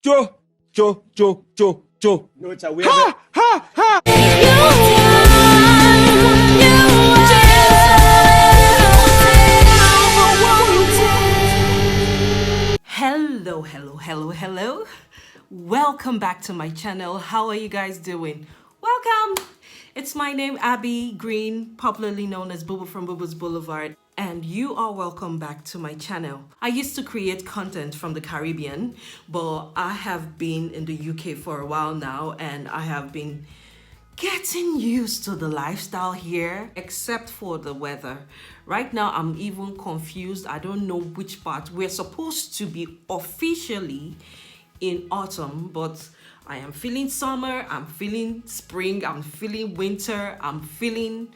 Joe, Joe, Joe, Joe, Joe. No, it's a weird. Ha, ha, ha. Hello, hello, hello, hello. Welcome back to my channel. How are you guys doing? Welcome. It's my name, Abby Green, popularly known as Boo from Boo's Boulevard, and you are welcome back to my channel. I used to create content from the Caribbean, but I have been in the UK for a while now, and I have been getting used to the lifestyle here, except for the weather. Right now, I'm even confused. I don't know which part. We're supposed to be officially in autumn, but I am feeling summer, I'm feeling spring, I'm feeling winter, I'm feeling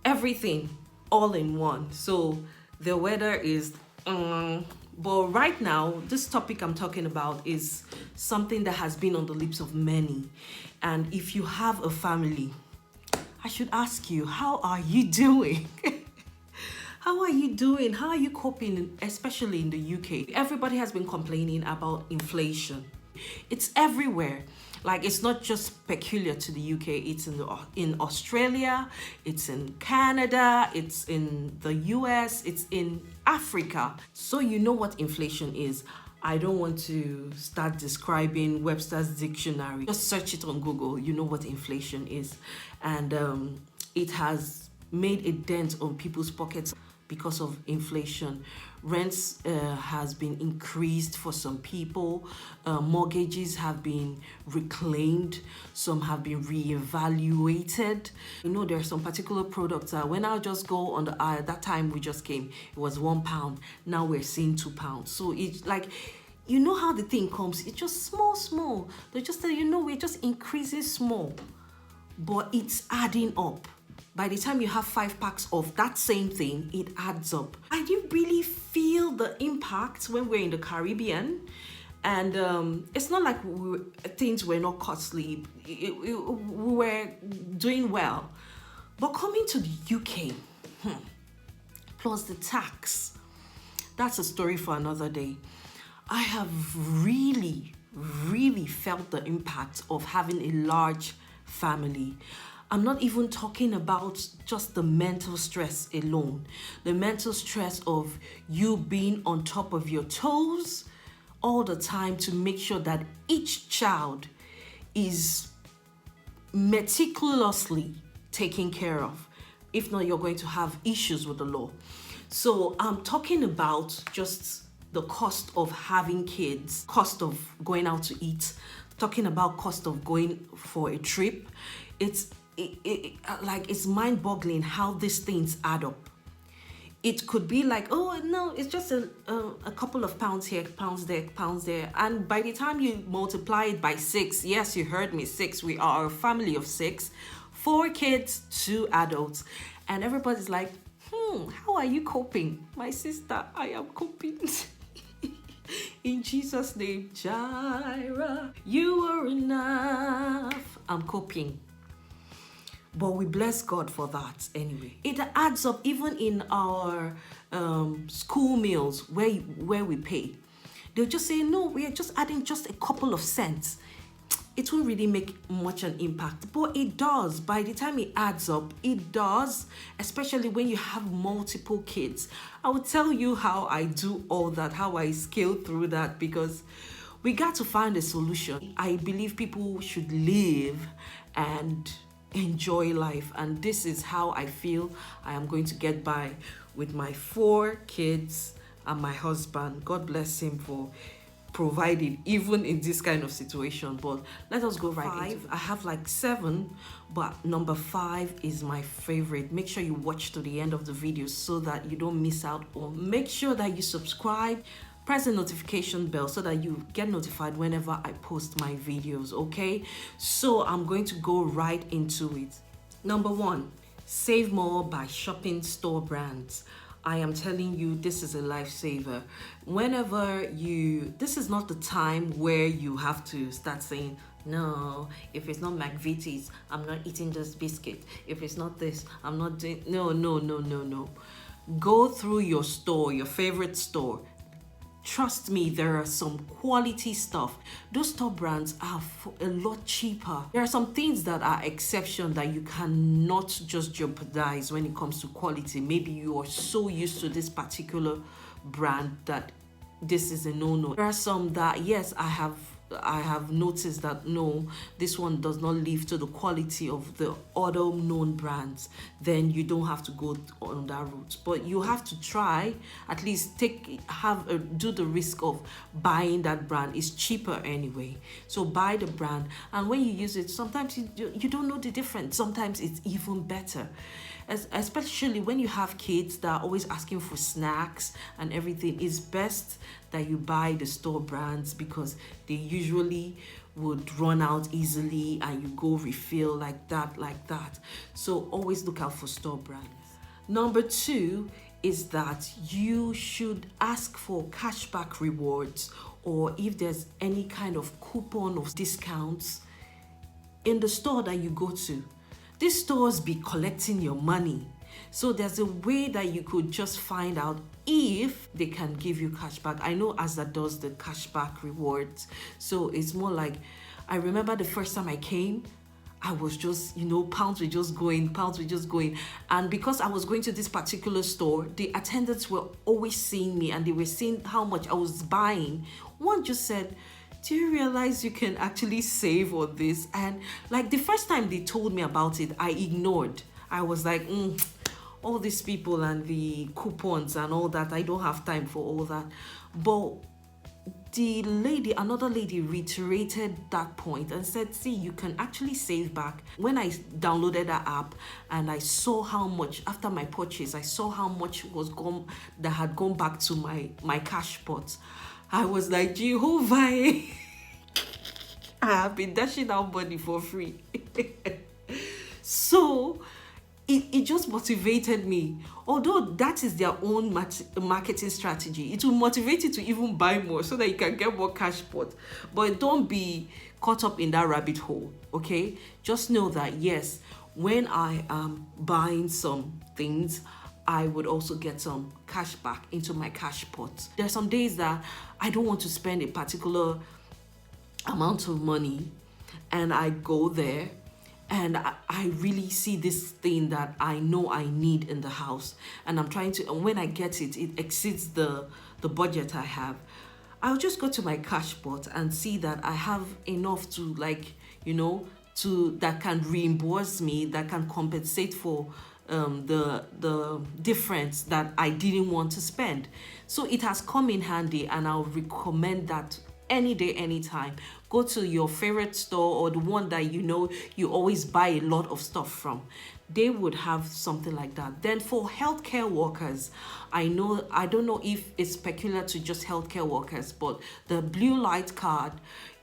everything all in one. So the weather is but right now, this topic I'm talking about is something that has been on the lips of many. And if you have a family, I should ask you, how are you doing? How are you doing? How are you coping, especially in the UK? Everybody has been complaining about inflation. It's everywhere. Like, it's not just peculiar to the UK. It's in Australia, it's in Canada, it's in the US, it's in Africa. So you know what inflation is. I don't want to start describing Webster's dictionary. Just search it on Google. You know what inflation is. And it has made a dent on people's pockets because of inflation. Rents has been increased for some people. Mortgages have been reclaimed. Some have been reevaluated. You know, there are some particular products that when I just go on the aisle, that time we just came, it was £1. Now we're seeing £2. So it's like, you know how the thing comes, it's just small. They just say, you know, we're just increasing small, but it's adding up. By the time you have 5 packs of that same thing, it adds up. I didn't really feel the impact when we're in the Caribbean. And it's not like things were not costly. We were doing well. But coming to the UK, plus the tax, that's a story for another day. I have really felt the impact of having a large family. I'm not even talking about just the mental stress alone. The mental stress of you being on top of your toes all the time to make sure that each child is meticulously taken care of. If not, you're going to have issues with the law. So I'm talking about just the cost of having kids, cost of going out to eat, talking about cost of going for a trip. It's mind-boggling how these things add up. It could be like, oh no, it's just a couple of pounds here, pounds there, and by the time you multiply it by 6, yes, you heard me, 6. We are a family of 6, 4 kids, 2 adults, and everybody's like, how are you coping? My sister, I am coping. In Jesus' name, Jireh, you are enough. I'm coping. But we bless God for that anyway. It adds up even in our school meals where we pay. They'll just say, no, we are just adding just a couple of cents. It won't really make much an impact, but it does. By the time it adds up, it does, especially when you have multiple kids. I will tell you how I do all that, how I scale through that, because we got to find a solution. I believe people should live and enjoy life, and this is how I feel I am going to get by with my 4 kids and my husband. God bless him for providing even in this kind of situation. But let us go right into it. I have like 7, but number 5 is my favorite. Make sure you watch to the end of the video so that you don't miss out, or make sure that you subscribe, press the notification bell so that you get notified whenever I post my videos, okay? So I'm going to go right into it. Number 1, save more by shopping store brands. I am telling you, this is a lifesaver. This is not the time where you have to start saying, no, if it's not McVitie's, I'm not eating this biscuit. If it's not this, I'm not doing, no. Go through your store, your favorite store. Trust me, there are some quality stuff. Those top brands are a lot cheaper. There are some things that are exception that you cannot just jeopardize when it comes to quality. Maybe you are so used to this particular brand that this is a no-no. There are some that, yes, I have noticed that no, this one does not live to the quality of the other known brands. Then you don't have to go on that route, but you have to try at least do the risk of buying that brand. It's cheaper anyway, so buy the brand, and when you use it, sometimes you don't know the difference. Sometimes it's even better, especially when you have kids that are always asking for snacks and everything. It's best that you buy the store brands because they usually would run out easily and you go refill like that. So always look out for store brands. Number 2 is that you should ask for cashback rewards, or if there's any kind of coupon or discounts in the store that you go to. These stores be collecting your money. So there's a way that you could just find out if they can give you cashback. I know Asda does the cashback rewards. So it's more like, I remember the first time I came, I was just, pounds were just going. And because I was going to this particular store, the attendants were always seeing me and they were seeing how much I was buying. One just said, do you realize you can actually save on this? And like the first time they told me about it, I ignored. I was like, all these people and the coupons and all that, I don't have time for all that. But another lady reiterated that point and said, see, you can actually save back. When I downloaded that app and I saw how much, after my purchase, I saw how much that had gone back to my cash pot. I was like, Jehovah, I have been dashing out money for free. So it just motivated me. Although that is their own marketing strategy, it will motivate you to even buy more so that you can get more cash pot. But don't be caught up in that rabbit hole, okay? Just know that, yes, when I am buying some things, I would also get some cash back into my cash pot. There are some days that I don't want to spend a particular amount of money, and I go there and I really see this thing that I know I need in the house, and I'm trying to, and when I get it, it exceeds the budget I have. I'll just go to my cash pot and see that I have enough to, that can reimburse me, that can compensate for the difference that I didn't want to spend. So it has come in handy, and I'll recommend that any day, anytime. Go to your favorite store or the one that you always buy a lot of stuff from. They would have something like that. Then for healthcare workers, I don't know if it's peculiar to just healthcare workers, but the blue light card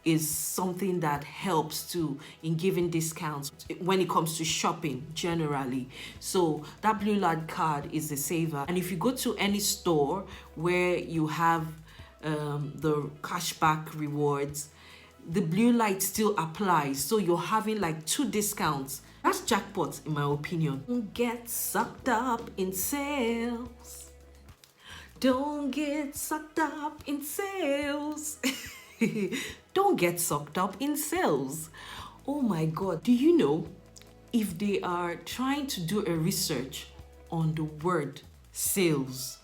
is something that helps in giving discounts when it comes to shopping generally. So that blue light card is a saver. And if you go to any store where you have the cashback rewards, the blue light still applies. So you're having like 2 discounts. That's jackpot in my opinion. Don't get sucked up in sales. Don't get sucked up in sales. Don't get sucked up in sales. Oh my God. Do you know, if they are trying to do a research on the word sales,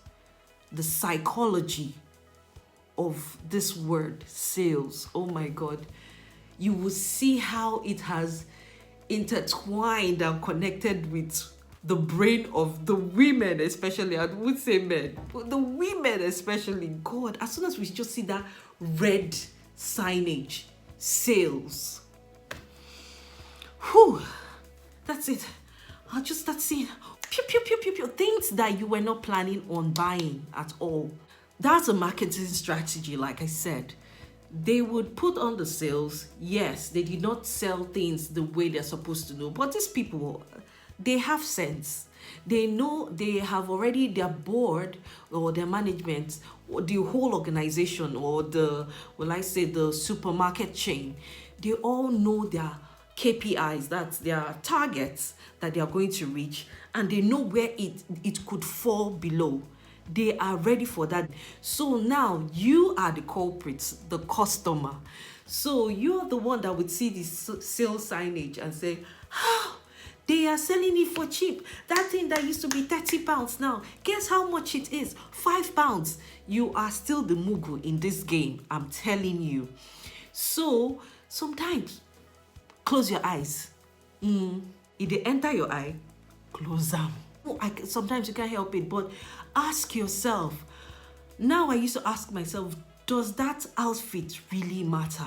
the psychology of this word sales, oh my God, you will see how it has intertwined and connected with the brain of the women, especially. I would say men, but the women especially. God, as soon as we just see that red signage, sales, whew, that's it. I'll just start seeing pew, pew, pew, pew, pew, things that you were not planning on buying at all. That's a marketing strategy, like I said. They would put on the sales. Yes, they did not sell things the way they're supposed to do, but these people, they have sense. They know, they have already their board or their management, or the whole organization, or the supermarket chain. They all know their KPIs, that's their targets that they are going to reach, and they know where it could fall below. They are ready for that. So now you are the culprit, the customer. So you're the one that would see the sale signage and say, "Oh, they are selling it for cheap. That thing that used to be 30 pounds now, guess how much it is? 5 pounds. You are still the mugu in this game, I'm telling you. So sometimes, close your eyes. If they enter your eye, close them. Sometimes you can't help it, but ask yourself. Now I used to ask myself, does that outfit really matter?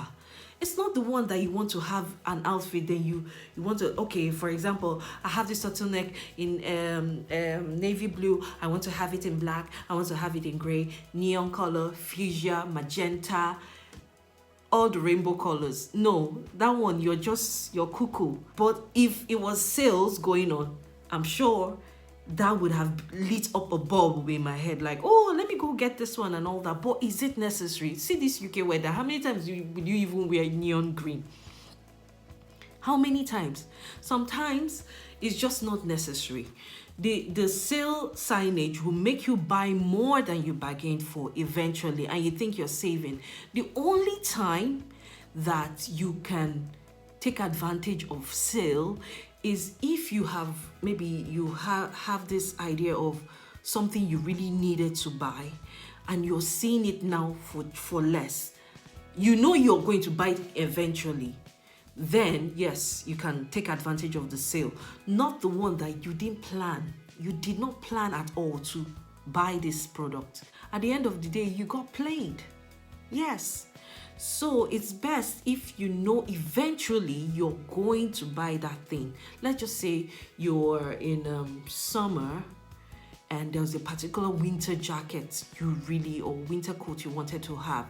It's not the one that you want to have an outfit, then you want to, okay, for example, I have this turtleneck in navy blue, I want to have it in black, I want to have it in gray, neon color, fuchsia, magenta, all the rainbow colors. No, that one, you're cuckoo. But if it was sales going on, I'm sure that would have lit up a bulb in my head, like, oh, let me go get this one and all that. But is it necessary? See this UK weather, how many times would you even wear neon green? How many times? Sometimes it's just not necessary. The sale signage will make you buy more than you bargained for eventually, and you think you're saving. The only time that you can take advantage of sale is if you have, maybe you have this idea of something you really needed to buy and you're seeing it now for less. You know you're going to buy it eventually. Then yes, you can take advantage of the sale. Not the one that you didn't plan. You did not plan at all to buy this product. At the end of the day, you got played. Yes. So it's best if you know eventually you're going to buy that thing. Let's just say you're in summer and there's a particular winter jacket or winter coat you wanted to have.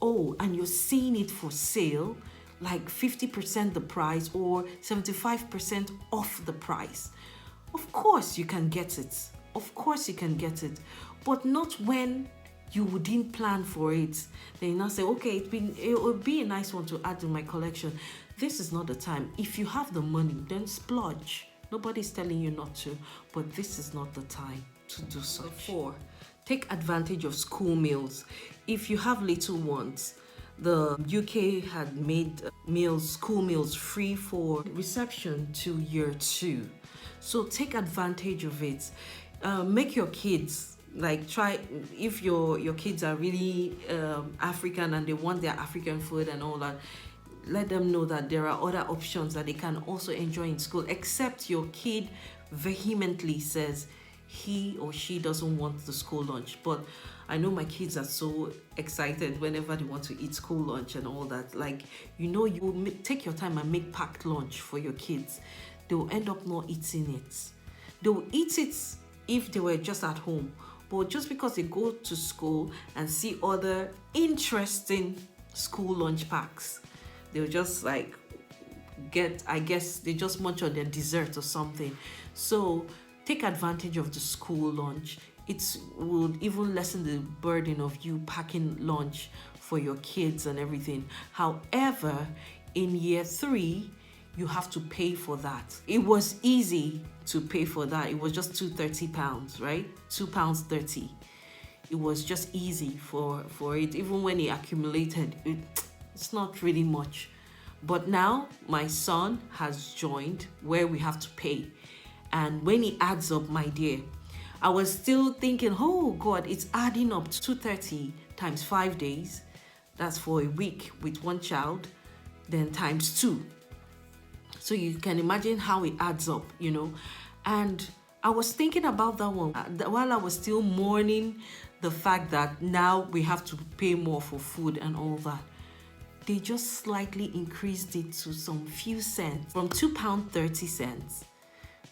Oh, and you're seeing it for sale, like 50% the price or 75% off the price. Of course you can get it. Of course you can get it. But not when you didn't plan for it. Then you now say, okay, it would be a nice one to add to my collection. This is not the time. If you have the money, then splurge. Nobody's telling you not to, but this is not the time to do such. 4, take advantage of school meals. If you have little ones, the UK had made school meals free for reception to year 2. So take advantage of it. Make your kids, like, try, if your kids are really African and they want their African food and all that, let them know that there are other options that they can also enjoy in school, except your kid vehemently says he or she doesn't want the school lunch. But I know my kids are so excited whenever they want to eat school lunch and all that. Like, you take your time and make packed lunch for your kids. They will end up not eating it. They will eat it if they were just at home. But just because they go to school and see other interesting school lunch packs, they'll just like they just munch on their dessert or something. So take advantage of the school lunch. It will even lessen the burden of you packing lunch for your kids and everything. However, in year 3, you have to pay for that. It was easy to pay for that. It was just £2.30, right? £2.30. It was just easy for it. Even when it accumulated, it's not really much. But now my son has joined where we have to pay. And when it adds up, my dear, I was still thinking, oh God, it's adding up to £2.30 times 5 days. That's for a week with one child, then times 2. So you can imagine how it adds up, And I was thinking about that one while I was still mourning the fact that now we have to pay more for food and all that. They just slightly increased it to some few cents, from £2.30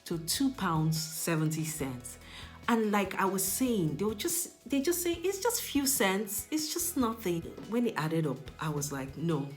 to £2.70. And like I was saying, they just say it's just few cents, it's just nothing. When it added up, I was like, no.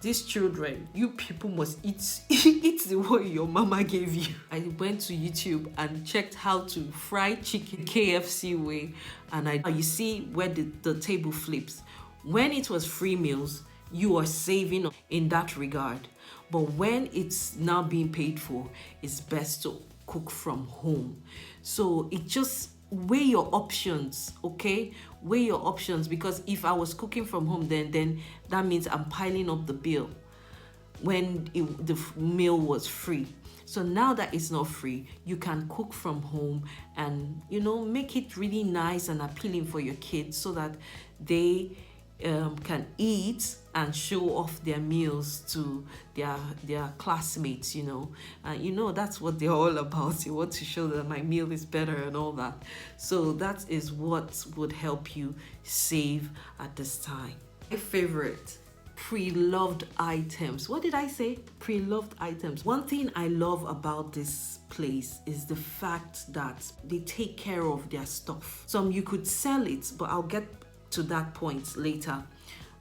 These children, you people must eat the way your mama gave you. I went to YouTube and checked how to fry chicken KFC way, and you see where the table flips. When it was free meals, you are saving in that regard. But when it's now being paid for, it's best to cook from home. So it just weigh your options, okay? Weigh your options, because if I was cooking from home, then that means I'm piling up the bill when the meal was free. So now that it's not free, you can cook from home and, you know, make it really nice and appealing for your kids so that they can eat and show off their meals to their classmates, you know. You know, that's what they're all about. You want to show that my meal is better and all that. So that is what would help you save at this time. My favorite, pre-loved items. What did I say? Pre-loved items. One thing I love about this place is the fact that they take care of their stuff. Some you could sell it, but I'll get to that point later.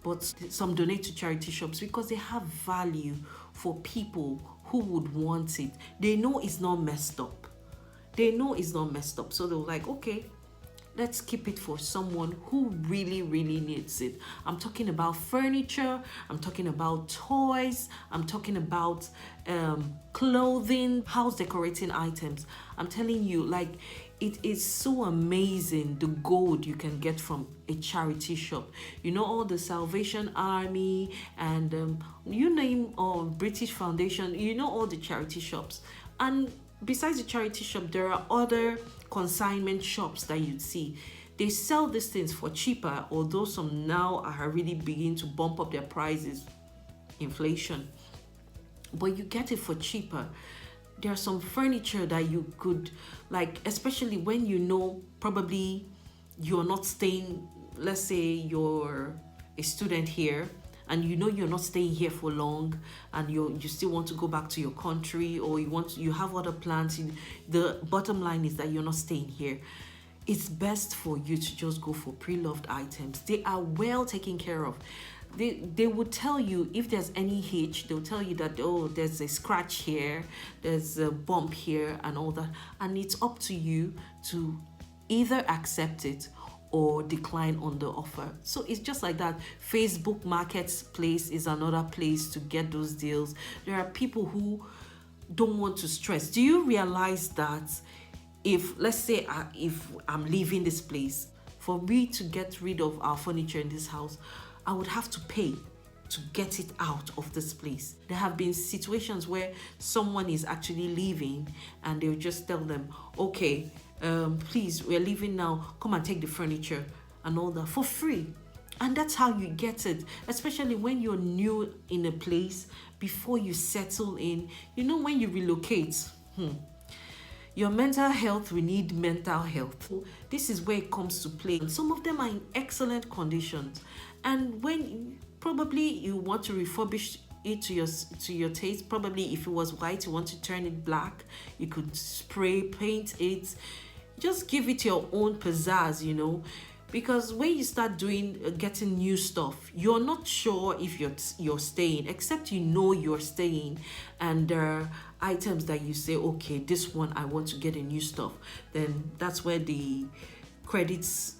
But some donate to charity shops because they have value for people who would want it. They know it's not messed up. They know it's not messed up. So they're like, okay, let's keep it for someone who really, really needs it. I'm talking about furniture, I'm talking about toys, I'm talking about clothing, house decorating items. I'm telling you, like, it is so amazing the gold you can get from a charity shop. You know, all the Salvation Army and you name British Foundation, you know, all the charity shops. And besides the charity shop, there are other consignment shops that you'd see. They sell these things for cheaper, although some now are really beginning to bump up their prices, inflation. But you get it for cheaper. There are some furniture that you could, like, especially when you know probably you're not staying, let's say you're a student here and you know you're not staying here for long and you still want to go back to your country, or you have other plans. The bottom line is that you're not staying here. It's best for you to just go for pre-loved items. They are well taken care of. They would tell you if there's any hitch. They'll tell you that, oh, there's a scratch here, there's a bump here and all that, and it's up to you to either accept it or decline on the offer. So it's just like that. Facebook Marketplace is another place to get those deals. There are people who don't want to stress. Do you realize that if, let's say, if I'm leaving this place, for me to get rid of our furniture in this house, I would have to pay to get it out of this place. There have been situations where someone is actually leaving and they'll just tell them, okay, please, we're leaving now, come and take the furniture and all that for free. And that's how you get it, especially when you're new in a place, before you settle in. You know, when you relocate, your mental health, we need mental health. This is where it comes to play. Some of them are in excellent conditions, and when probably you want to refurbish it to your taste, probably if it was white, you want to turn it black, you could spray paint it, just give it your own pizzazz, you know. Because when you start getting new stuff, you're not sure if you're staying, except you know you're staying, and there are items that you say, okay, this one I want to get a new stuff. Then that's where the credits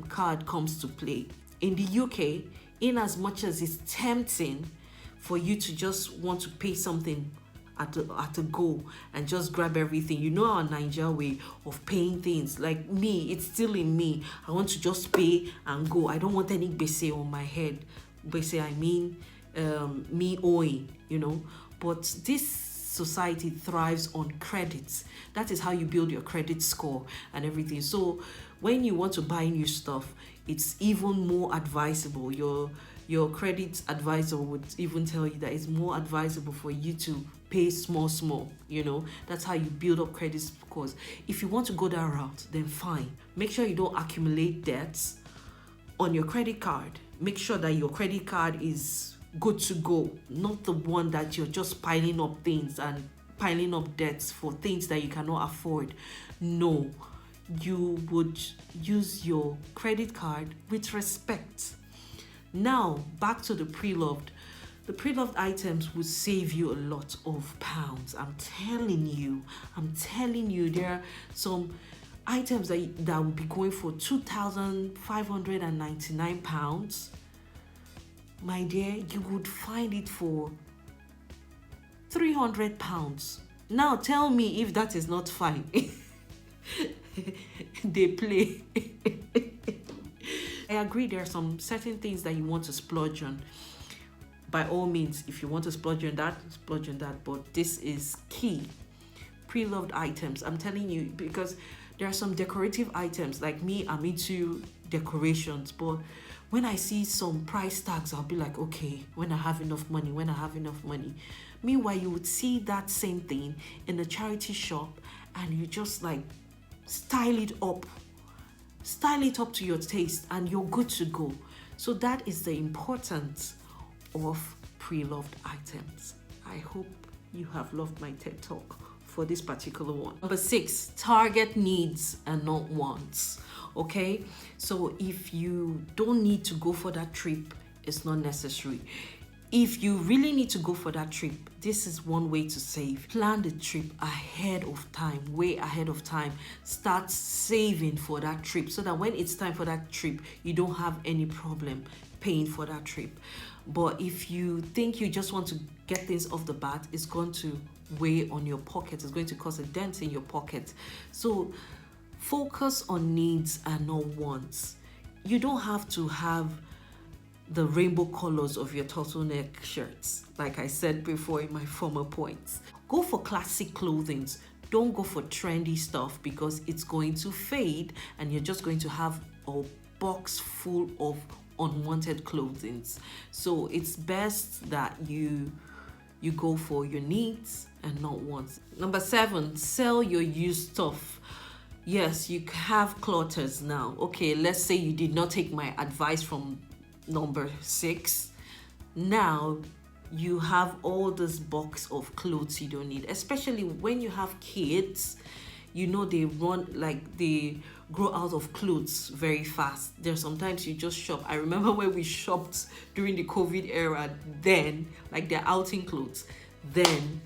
card comes to play. In the UK, in as much as it's tempting for you to just want to pay something at a go and just grab everything, you know, our Nigeria way of paying things, like me, it's still in me. I want to just pay and go. I don't want any bese on my head. Bese, I mean, me owing, you know. But this society thrives on credits. That is how you build your credit score and everything. So when you want to buy new stuff, it's even more advisable. Your credit advisor would even tell you that it's more advisable for you to pay small, you know. That's how you build up credit scores. If you want to go that route, then fine. Make sure you don't accumulate debts on your credit card. Make sure that your credit card is good to go, not the one that you're just piling up things and piling up debts for things that you cannot afford. No, you would use your credit card with respect. Now, back to the pre-loved. The pre-loved items will save you a lot of pounds. I'm telling you, there are some items that will be going for £2,599. My dear, you would find it for £300 Now tell me if that is not fine. They play. I agree there are some certain things that you want to splurge on. By all means, if you want to splurge on that, splurge on that. But this is key. Pre-loved items. I'm telling you, because there are some decorative items. Like me, I'm into decorations, but when I see some price tags, I'll be like, okay, when I have enough money, when I have enough money. Meanwhile, you would see that same thing in the charity shop and you just like style it up to your taste and you're good to go. So that is the importance of pre-loved items. I hope you have loved my TED Talk for this particular one. Number 6, target needs and not wants. Okay, so if you don't need to go for that trip, it's not necessary. If you really need to go for that trip, this is one way to save. Plan the trip ahead of time, way ahead of time. Start saving for that trip so that when it's time for that trip, you don't have any problem paying for that trip. But if you think you just want to get things off the bat, it's going to weigh on your pocket. It's going to cause a dent in your pocket. So focus on needs and not wants. You don't have to have the rainbow colors of your turtleneck shirts, like I said before in my former points. Go for classic clothing. Don't go for trendy stuff because it's going to fade and you're just going to have a box full of unwanted clothing. So it's best that you go for your needs and not wants. Number 7, sell your used stuff. Yes, you have clutters now. Okay, let's say you did not take my advice from number 6. Now you have all this box of clothes you don't need, especially when you have kids. You know, they grow out of clothes very fast. There's sometimes you just shop. I remember when we shopped during the COVID era, then like their outing clothes, then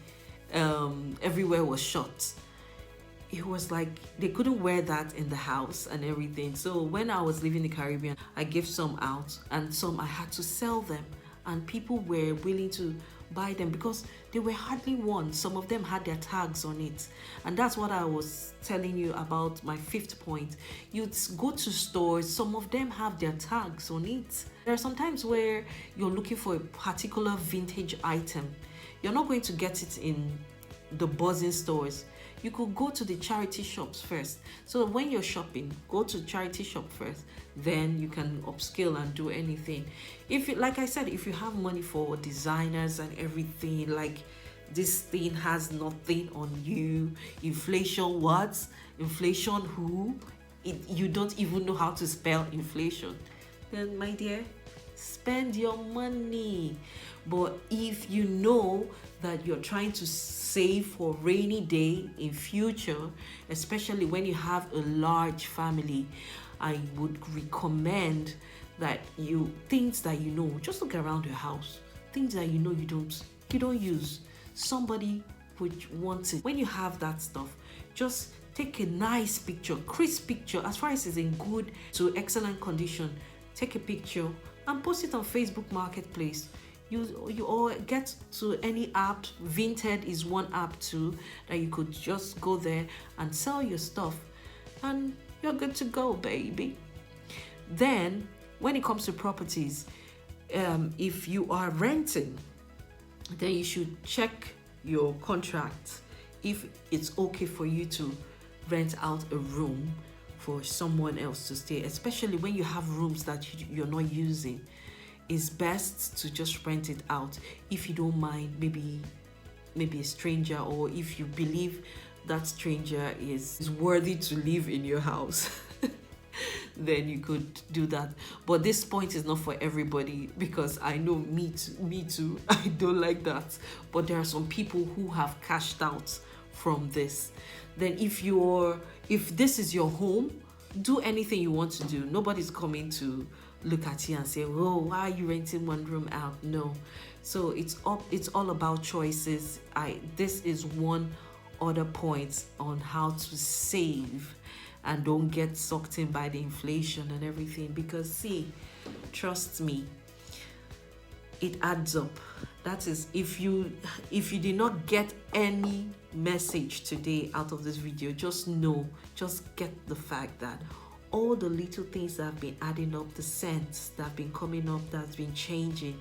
everywhere was shut. It was like they couldn't wear that in the house and everything. So when I was leaving the Caribbean, I gave some out and some I had to sell them, and people were willing to buy them because they were hardly worn. Some of them had their tags on it, and that's what I was telling you about my 5th point. You go to stores, some of them have their tags on it. There are some times where you're looking for a particular vintage item. You're not going to get it in the buzzing stores. You could go to the charity shops first. So when you're shopping, go to charity shop first, then you can upscale and do anything. If like I said, if you have money for designers and everything, like this thing has nothing on you. Inflation what? Inflation who? You don't even know how to spell inflation. Then my dear, spend your money. But if you know that you're trying to save for rainy day in future, especially when you have a large family, I would recommend that things that you know, just look around your house, things that you know you don't use, somebody would want it. When you have that stuff, just take a nice picture, crisp picture, as far as it's in good to excellent condition. Take a picture and post it on Facebook Marketplace. You all get to any app. Vinted is one app too that you could just go there and sell your stuff and you're good to go, baby. Then when it comes to properties, if you are renting, then you should check your contract if it's okay for you to rent out a room for someone else to stay, especially when you have rooms that you're not using. It's best to just rent it out. If you don't mind, maybe a stranger, or if you believe that stranger is worthy to live in your house, then you could do that. But this point is not for everybody, because I know me too, I don't like that. But there are some people who have cashed out from this. Then if this is your home, do anything you want to do. Nobody's coming to look at you and say, oh, why are you renting one room out? No. So it's all about choices. This is one other point on how to save and don't get sucked in by the inflation and everything, because see, trust me, it adds up. That is, if you did not get any message today out of this video, just know, just get the fact that all the little things that have been adding up, the cents that have been coming up, that's been changing,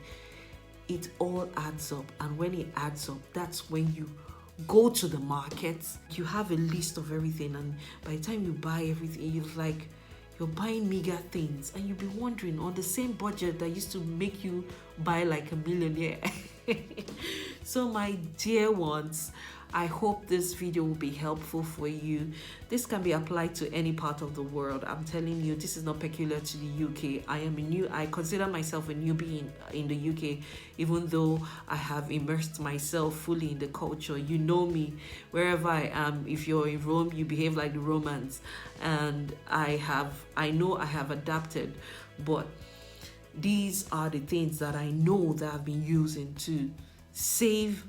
it all adds up. And when it adds up, that's when you go to the market, you have a list of everything, and by the time you buy everything, you're buying meager things, and you'll be wondering, on the same budget that used to make you buy like a millionaire. So my dear ones, I hope this video will be helpful for you. This can be applied to any part of the world. I'm telling you, this is not peculiar to the UK. I consider myself a newbie in the UK, even though I have immersed myself fully in the culture. You know me, wherever I am. If you're in Rome, you behave like the Romans. And I know I have adapted, but these are the things that I know that I've been using to save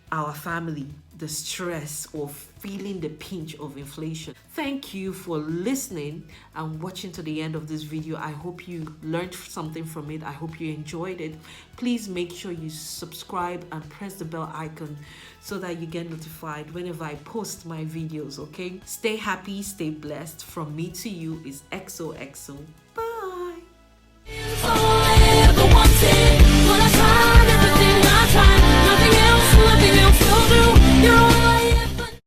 our family the stress of feeling the pinch of inflation. Thank you for listening and watching to the end of this video. I hope you learned something from it. I hope you enjoyed it. Please make sure you subscribe and press the bell icon so that you get notified whenever I post my videos, okay? Stay happy, stay blessed. From me to you is XOXO. Bye.